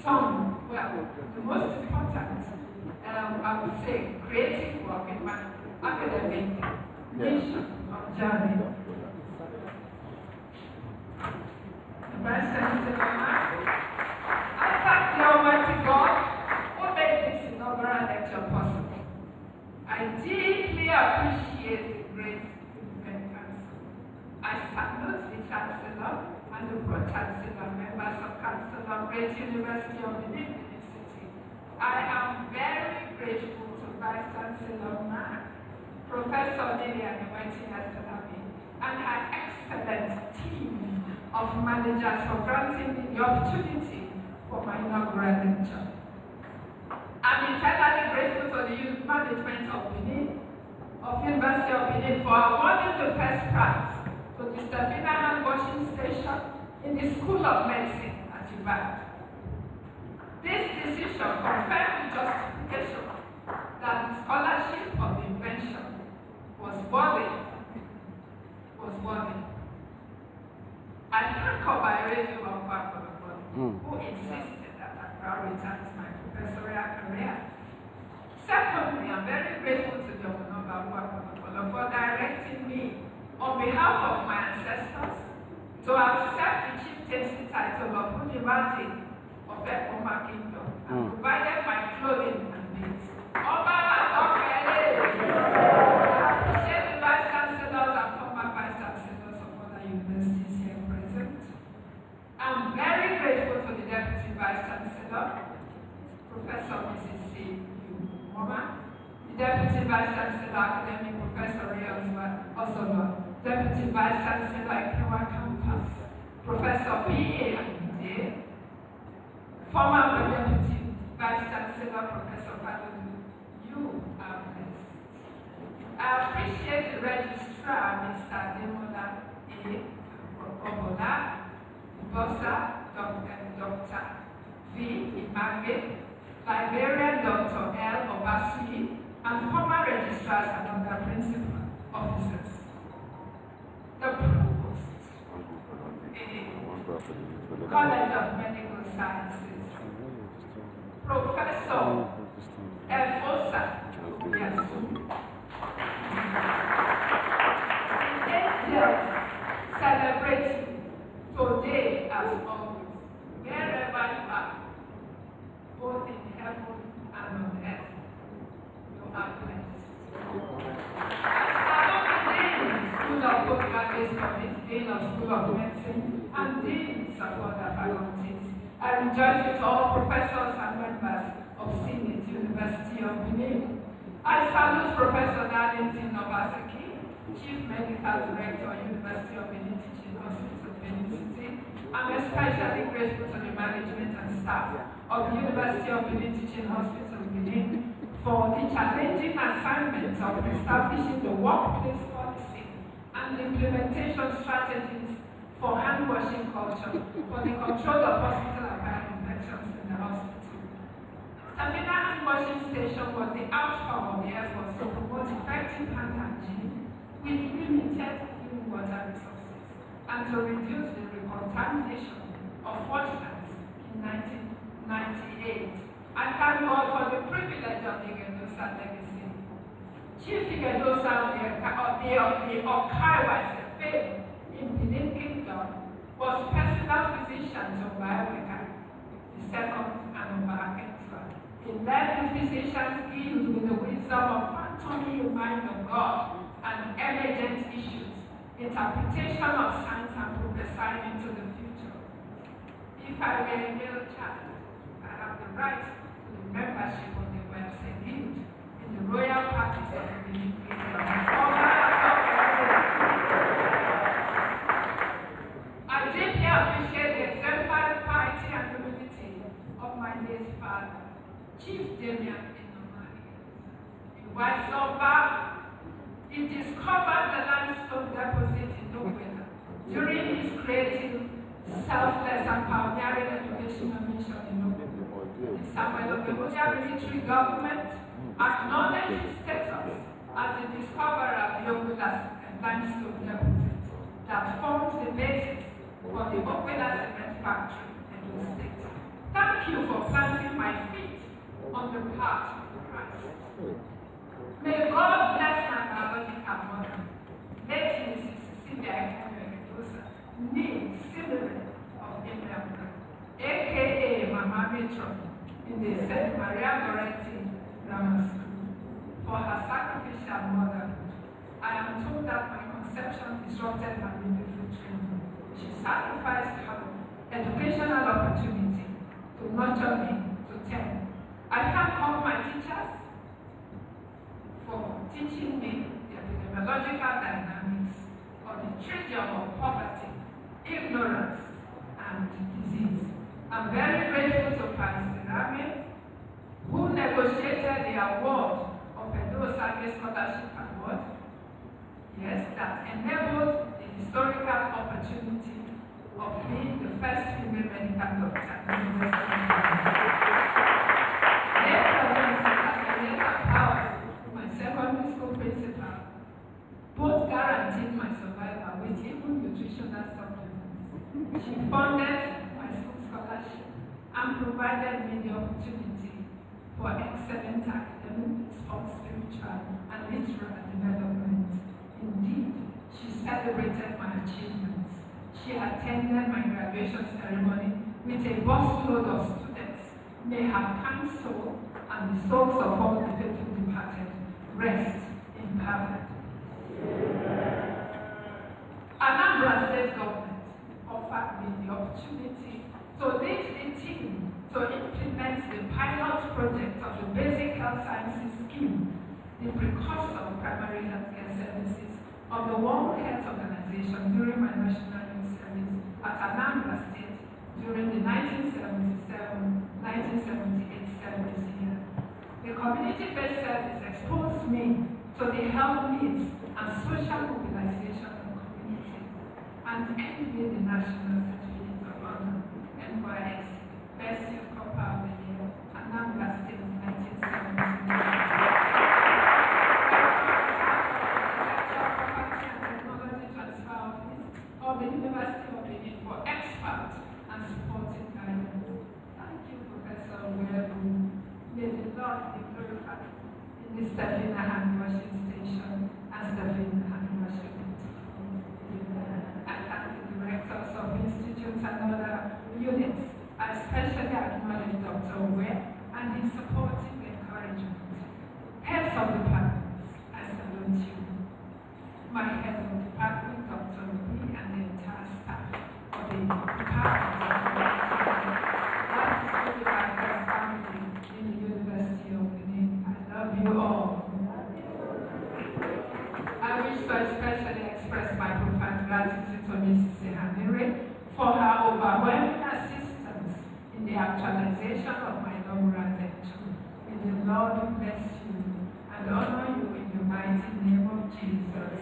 some, well, the most important, I would say, creative work in my academic mission of journey. The Vice Chancellor, I thank the Almighty God who made this inaugural lecture possible. I deeply appreciate the great Student Council. I salute the Chancellor and the Pro-Chancellor, members of Council of Great University of Benin City. I am very grateful to Vice Chancellor Mark, Professor Lillian and her excellent team of managers for granting me the opportunity for my inaugural lecture. I'm eternally grateful to the youth management of Benin, of University of Benin, for awarding the first prize to the STEPHENA hand washing station in the School of Medicine at UDINMADE. This decision confirmed the justification that the scholarship of the invention was worthy. I thank Obairezi who insisted that I prioritize my professorial career. Secondly, I'm very grateful to the Obairezi for directing me on behalf of my ancestors to accept the chieftaincy title of UDINMADE of Ekoma Kingdom and provided my clothing and means. I'm very grateful to the Deputy Vice Chancellor, Professor Mrs. C. Moma, the Deputy Vice Chancellor, Academic Professor Osolo, Deputy Vice Chancellor, Ikewa Campus, Professor P.A. Amide, former Deputy Vice Chancellor, Professor Padudu. You are blessed. I appreciate the Registrar, Mr. Demola A. Obola, Bossa, Dr. V. Image, Librarian Dr. L. Obasi, and former registrars and other principal officers. The Provost, College of Medical Sciences, Professor Efosa, yes. Angels celebrate today as always, wherever you are, both in heaven and on earth, you are blessed. School of Postgraduate Dean of School of Medicine, and Deans of other faculties. I rejoice with all professors and members of Senate University of Benin. I salute Professor Darlington Obaseki, Chief Medical Director, University of Benin Teaching Hospital, Benin City. I'm especially grateful to the management and staff of the University of Benin Teaching Hospital, Benin, for the challenging assignments of establishing the workplace policy and the implementation strategies for hand washing culture for the control of hospital-acquired infections in the hospital. STEPHENA hand washing station was the outcome of the efforts to promote effective hand hygiene with limited clean water resources and to reduce the recontamination of washlands in 1998. I thank God for the privilege of the IGHEDOSA legacy. Chief IGHEDOSA of the Okaiwa Sefe in Benin Kingdom was personal physician to Obaireka II and Obaakenswa. He led the physician's guild with the wisdom of fathoming the mind of God and emergent issues, interpretation of science and prophesying into the future. If I were a male child, I have the right to the membership of the Webster Guild in the royal parties of the Benin Kingdom. I deeply appreciate the exemplary piety and humility of my late father, Chief Damien Inaugural. He discovered the limestone deposit in Nowela during his creative, selfless and pioneering educational mission in Nowela. The Samuel Okemodia military government acknowledged his status as the discoverer of the Nowela limestone deposit that formed the basis for the Okwela Cement Factory in the state. Thank you for planting my feet on the path of Christ. May God bless my biological mother, late Mrs. IGHEDOSA, nee Similar of Inaugural, aka Mama Mitro, in the St. Maria Goretti Grammar School, for her sacrificial motherhood. I am told that my conception disrupted her beautiful training. She sacrificed her educational opportunity to nurture me to 10. I thank all my teachers for teaching me the epidemiological dynamics of the trivium of poverty, ignorance, and disease. I'm very grateful to Pastor Rami, who negotiated the award of IGHEDOSA Scholarship Award. Yes, that enabled the historical opportunity of being the first female medical doctor in the University of Benin. My secondary school principal, both guaranteed my survival with even nutritional supplements. She funded my school scholarship and provided me the opportunity for excellent academic, sports, spiritual, and literary development. Indeed, she celebrated my achievements. She attended my graduation ceremony with a busload of students. May her kind soul and the souls of all the faithful departed rest in power. Anambra State Government offered me the opportunity to lead the team to implement the pilot project of the Basic Health Sciences Scheme, the precursor of primary healthcare services of the World Health Organization during my national youth service at Anambra State during the 1977-1978 service year. The community-based service exposed me to the health needs and social mobilization of communities and earned me the National Certificate of Honor, NYSC, Best Youth Corps of the Year, Anambra State, 1979. Of the University of Benin for expert and supporting guidance. Thank you, Professor Webu. May the Lord be glorified in the STEPHENA hand washing station and STEPHENA hand washing. I thank the directors of institutes and other units. I especially acknowledge Dr. Webb and his supportive encouragement. Heads of departments, I salute you. My head of department, Dr. Lee, and the entire staff of the department. That is really my first family in the University of Benin. I love you all. I wish to especially express my profound gratitude to Mrs. Sehanire for her overwhelming assistance in the actualization of my inaugural lecture. May the Lord bless you and honor you in the mighty name of Jesus.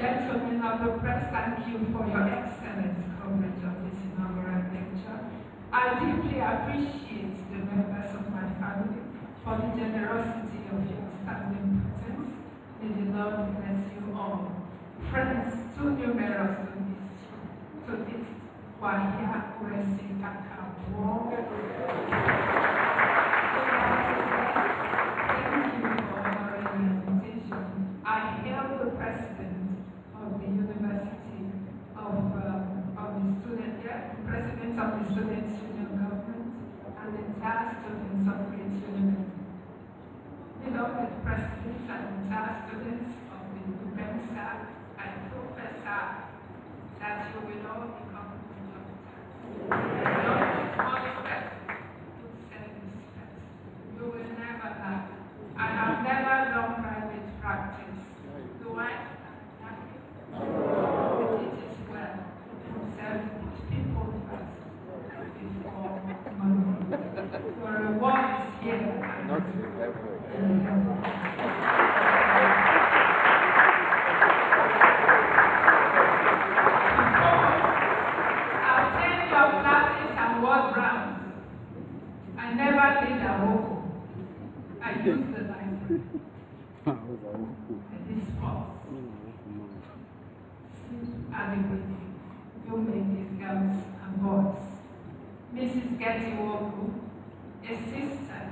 Gentlemen of the press, thank you for your excellent coverage of this inaugural lecture. I deeply appreciate the members of my family for the generosity of your standing presence. May the Lord bless you all. Friends, too numerous to list Wahia Wesi Kakabo. I hail the president of the University of the student, the president of the Students' Union Government and the entire students of Great Union. Beloved president and entire students of the UDINMADE, I professor that you will all become good doctors. You will never lack. I have never done private practice. Do I? It is well. Serve people first before money. Your reward is here. Not in heaven. I'll take your class. girls and boys. Mrs. Getty Wogu, a sister,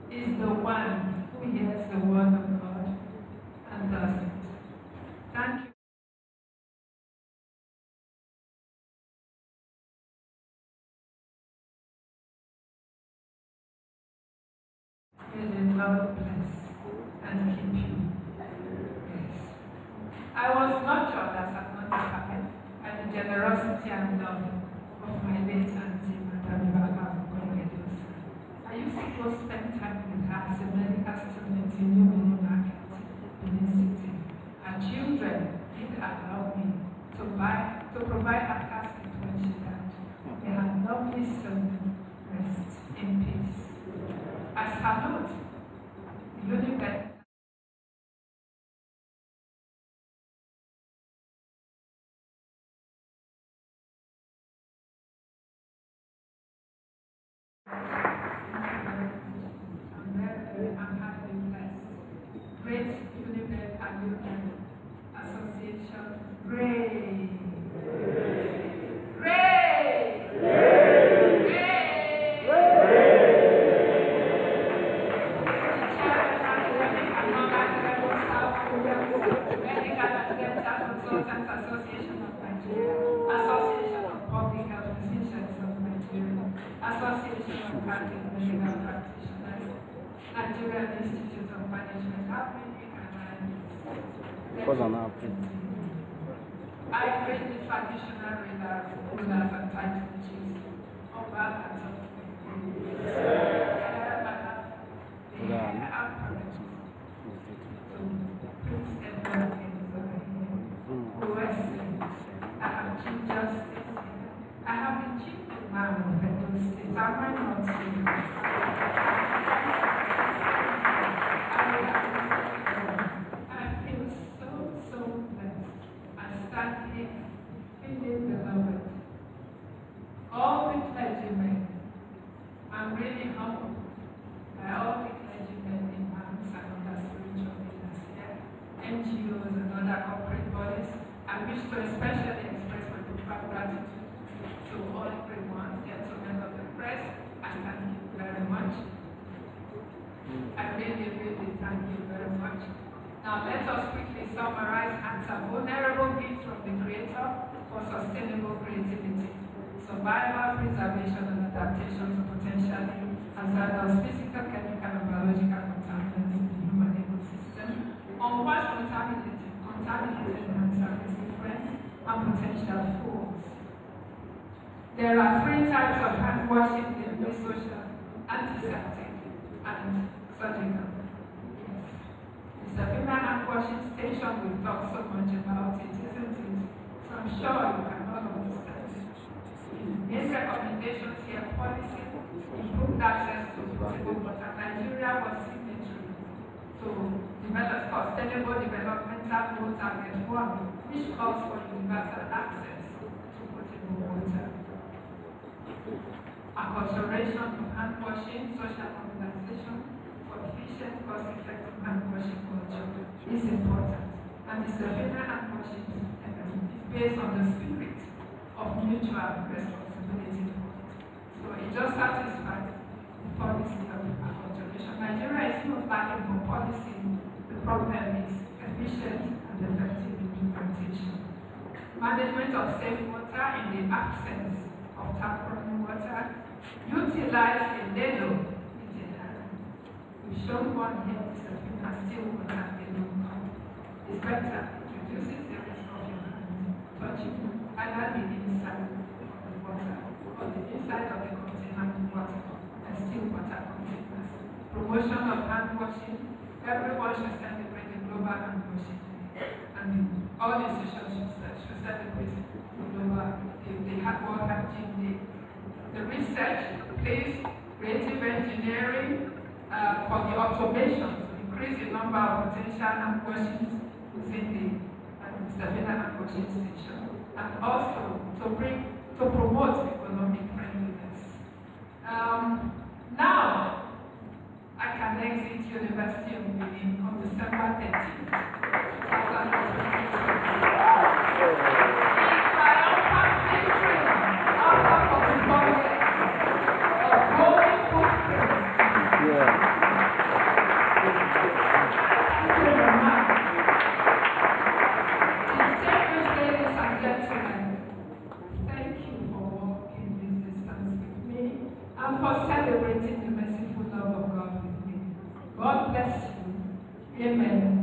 is the one who hears the word of God and does it. Thank you. May the Lord bless and keep you. Yes. I was nurtured as a non-parent by the generosity and love of my late auntie, Madame IGHEDOSA. I used to go spend time with her as a medical student in New Benin Market, Benin City. Her children did allow me to provide her casket when she died. May her lovely son rest in peace. I salute the UDINMADE. I'm happily blessed. Great UDINMADE Alumni Association. Great! Great! Great! Association of Nigeria, Association of Public Health Physicians of Nigeria, Association of Catholic Medical Practitioners, Nigerian Institute of Management. How many can I bring the traditional rulers and title chiefs of our I have Chief Justice. I have the Chief Imam of Edo State. Am I not saying this? I feel so blessed. I stand here feeling beloved. All the clergymen, I'm really humbled by all the clergymen, imams, and other spiritual leaders here, NGOs and other corporate bodies. I wish to especially express my profound gratitude to all everyone, gentlemen of the press. I thank you very much. I really thank you very much. Now let us quickly summarize and some vulnerable gifts from the Creator for sustainable creativity, survival, preservation, and adaptation to potentially hazardous physical, chemical, and biological contaminants in the human ecosystem, unwashed contaminated and service difference, and potential foods. There are 3 types of hand washing: the social, antiseptic, and surgical. Yes. The STEPHENA hand washing station, we've talked so much about it, isn't it? So I'm sure you can all understand it. Main recommendations here: policy, improved access to potable water. Nigeria was signatory to develop sustainable developmental goal target 1, which calls for universal access to potable water. Acculturation of hand washing, social mobilization for efficient, cost-effective hand washing culture is important. And the STEPHENA hand washing is based on the spirit of mutual responsibility. So it just satisfies the policy of acculturation. Nigeria is not lacking for policy. The problem is efficient and effective implementation. Management of safe water in the absence of tap running water. Utilize a ladle. We've shown one here, STEPHENA still water ladle. It's better. It reduces the risk of your hand touching either the inside of the water or the inside of the container of water and still water containers. Promotion of hand washing. Everyone should celebrate the global hand washing day. And all institutions should celebrate the global, the World Hygiene Day. The research, please, creative engineering for the automation to increase the number of potential hand washings within the STEPHENA hand washing station, and also to promote economic friendliness. Now, I can exit University of Benin on December 13th, 2023. In triumphant victory for celebrating the merciful love of God with me. God bless you. Amen.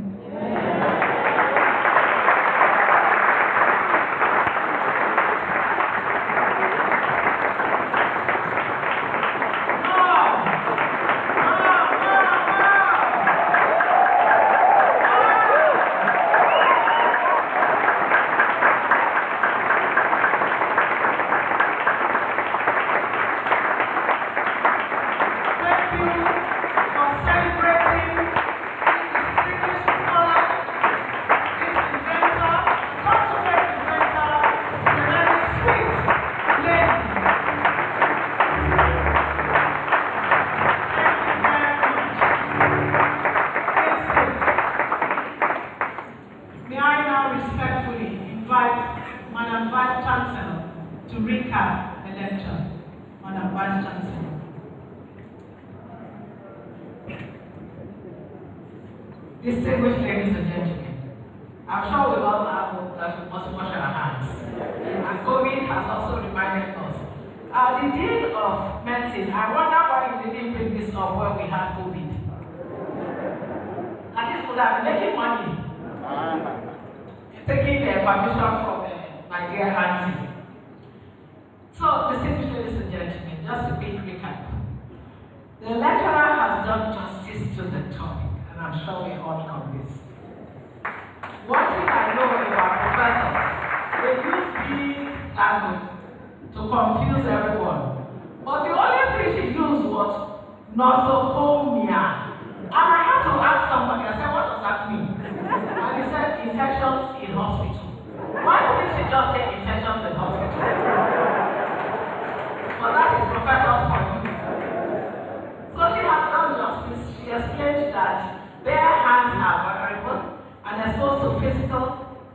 Distinguished ladies and gentlemen, I'm sure we all know that we must wash our hands. And COVID has also reminded us. The Dean of Medicine, I wonder why you didn't bring this up when we had COVID. At least we would have been making money. Taking permission from Nigeria auntie. So, distinguished ladies and gentlemen, just a quick recap. The lecturer has done justice to the topic. I'm sure we all know this. One thing I know about professors, they use big language to confuse everyone. But the only thing she used was nosophobia. And I had to ask somebody, I said, what does that mean? And he said, infections in hospital. Why didn't she just say infections in hospital? But that is professors for you. So she has done justice. She explained that bare hands are vulnerable and exposed to physical,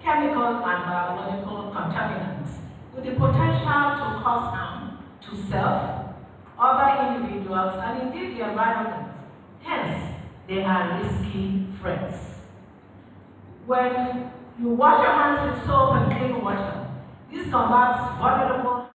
chemical, and biological contaminants with the potential to cause harm to self, other individuals, and indeed the environment. Hence, they are risky friends. When you wash your hands with soap and clean water, this combats vulnerable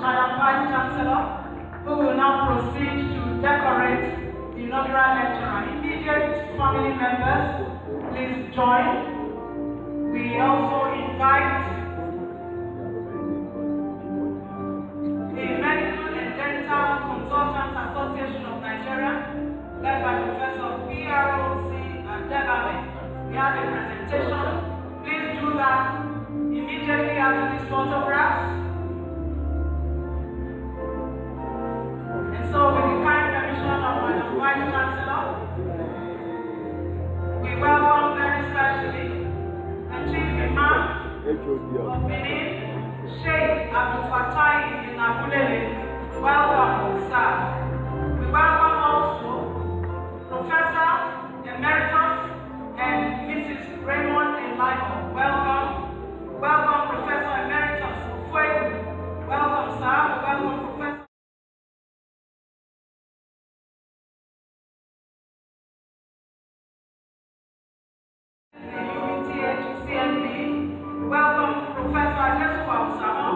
Madam Vice Chancellor, who will now proceed to decorate the inaugural lecture. Immediate family members, please join. We also invite the Medical and Dental Consultants Association of Nigeria, led by Professor P.R.O.C. Adelabe. We have a presentation. Please do that immediately after these photographs. the Vice Chancellor. We welcome very specially the Chief Imam of Benin, Sheikh Abdul Fattah Inaugural. Welcome, sir. We welcome also Professor Emeritus and Mrs. Raymond Enlighten. Welcome. Welcome, Professor Emeritus Fuego. Welcome, sir. Welcome, Professor. Welcome, Professor Adesuwa Osama,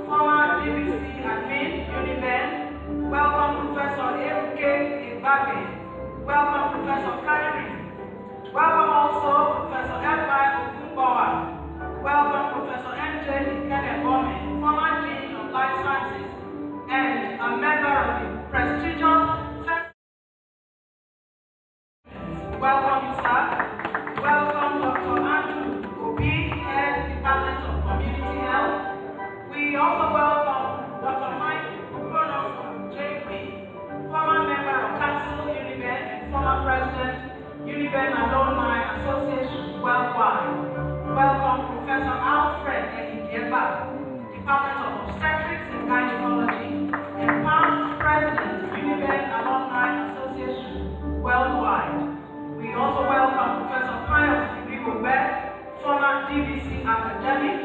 former DVC admin, UDINMADE. Welcome, Professor Eruke Igbabe. Welcome, Professor Kadiri. Welcome also, Professor F.I. Okunbawa. Welcome, Professor M.J. Ikenebome, former Dean of Life Sciences and a member of the prestigious first. Welcome, sir. Welcome, Dr. Andrew Obi, Head Department of Community Health. We also welcome Dr. Mike Okonofor, JP, former member of Council UDINMADE and former President, UDINMADE Alumni Association Worldwide. Welcome, Professor Alfred Ehigieba, Department of Obstetrics and Gynecology, and past President, UDINMADE Alumni Association Worldwide. We also welcome Professor Pius Ibigobe, former DVC academic.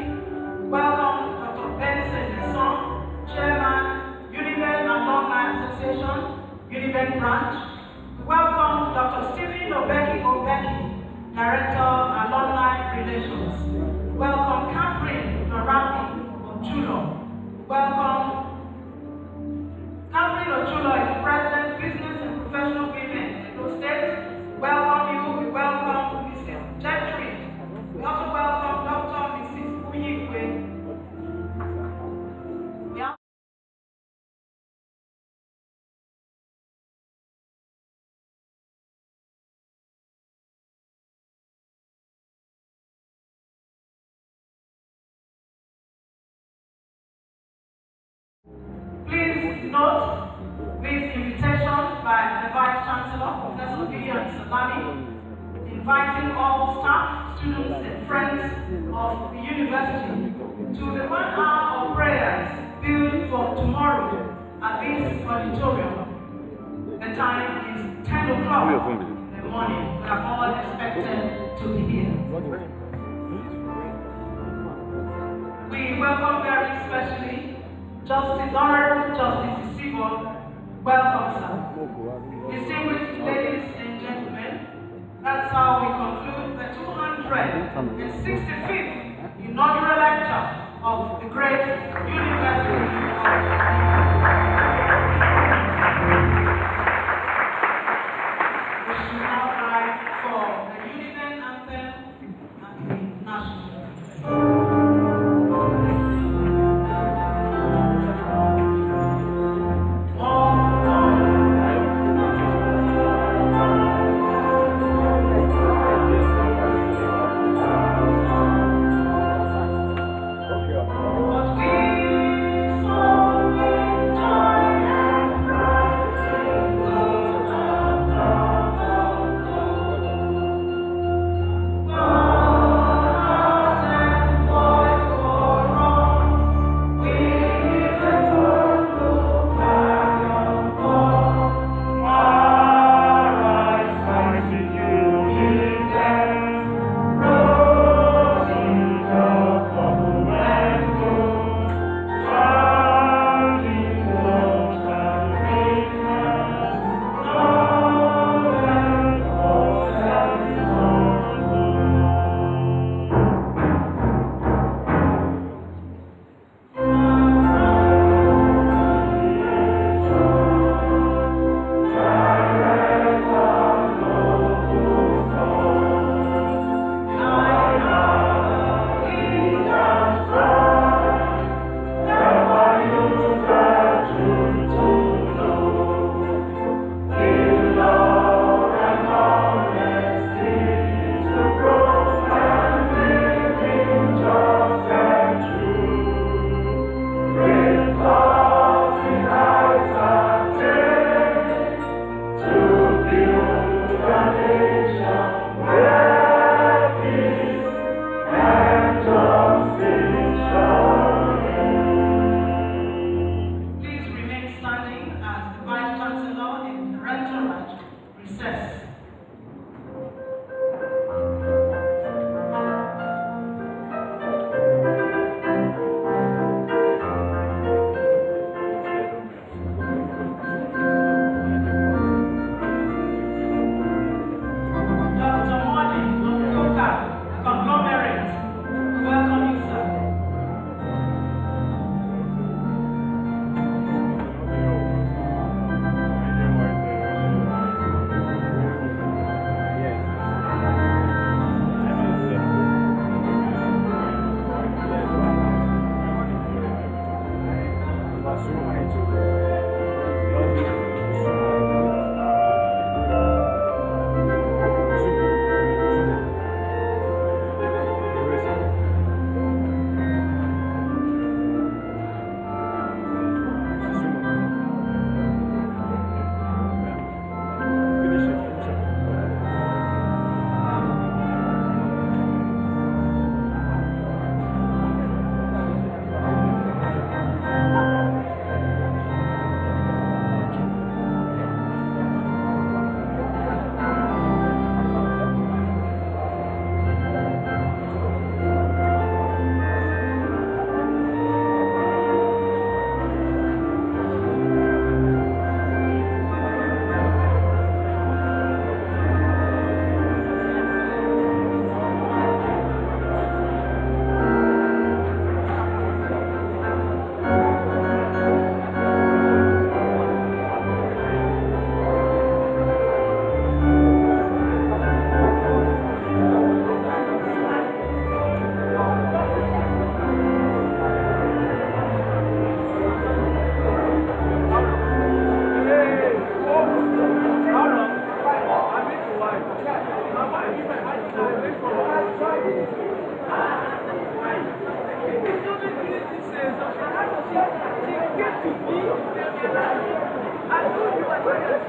Welcome Dr. Benson Nesson, Chairman, UDINMADE Alumni Association, UDINMADE Branch. We welcome Dr. Stephen Obeki, Director, Alumni Relations. Welcome Catherine Dorabi Ochulo. Welcome Catherine Ochulo is the President, Business and Professional Women, Edo State. Welcome you. We welcome Mrs. Gentry. We also welcome Dr. Mrs. Uyigwe. Please note this invitation by the Vice Chancellor, Professor Vivian Salami, inviting all staff, students, and friends of the university to the 1 hour of prayers built for tomorrow at this auditorium. The time is 10 o'clock in the morning. We are all expected to be here. We welcome very especially Honorable Justice Isibo. Welcome, sir. Distinguished ladies and gentlemen, that's how we conclude the 265th inaugural lecture of the great University of We should now rise for the UDINMADE anthem and the national anthem. Joy.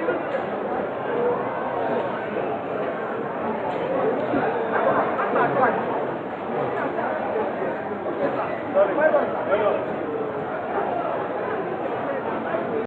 Sorry.